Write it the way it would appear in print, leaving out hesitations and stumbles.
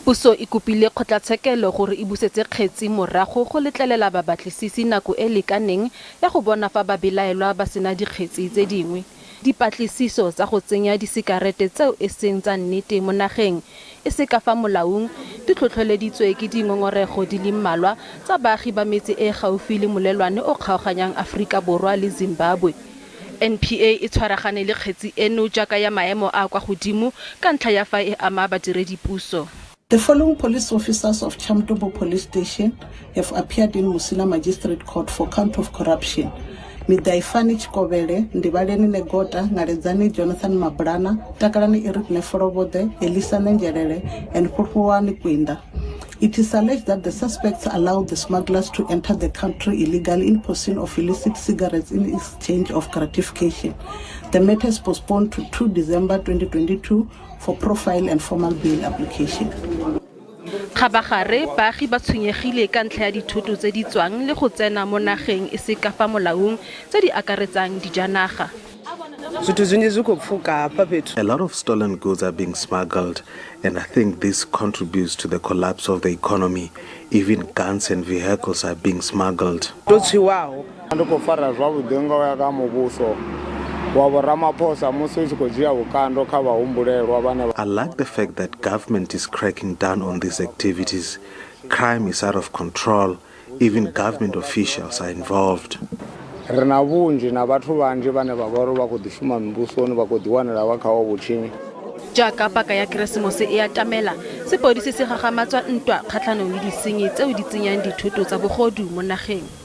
Puso e kopile kgotlatshekelo gore e busetse kgetsi morago go letlelela babatlisisi nako e lekaneng ya go bona fa ba belaelwa ba sena dikgetsi tse dingwe. Dipatlisiso tsa go tsenya disikarete tseo e seng tsa nnete mo nageng e se ka fa molaong di tlhotlheleditswe ke dingongorego di le mmalwa tsa baagi ba metse e gaufi le molelwane o kgaoganyang Aforika Borwa le Zimbabwe. NPA e tshwaragane le kgetsi eno jaaka ya maemo a kwa godimo ka ntlha ya fa e ama badiredipuso. The following police officers of Chamtobo Police Station have appeared in Musina Magistrate Court for count of corruption. MidiAifani TshokoBele, Nndivhaleni Negota, Naledzani Mabalama, NefoloBodwe, Elisah NenZhelele, and FhuluFhuwani Kwinda. It is alleged that the suspects allowed the smugglers to enter the country illegally in pursuit of illicit cigarettes in exchange of gratification. The matter is postponed to 2 December 2022 for profile and formal bail application. Khabagare baagi ba tshwenyegile ka ntlha ya dithoto tse di tswang le go tsena mo nageng e se ka fa molaong tse di akaretsang dijanaga. A lot of stolen goods are being smuggled, and I think this contributes to the collapse of the economy. Even guns and vehicles are being smuggled. I like the fact that government is cracking down on these activities. Crime is out of control. Even government officials are involved. Jaaka paka ya Keresemose e atamela, sepodisi se gagamatswa ntwa kgatlhanong le disenyi tseo di tsenyang dithoto tsa bogodu mo nageng.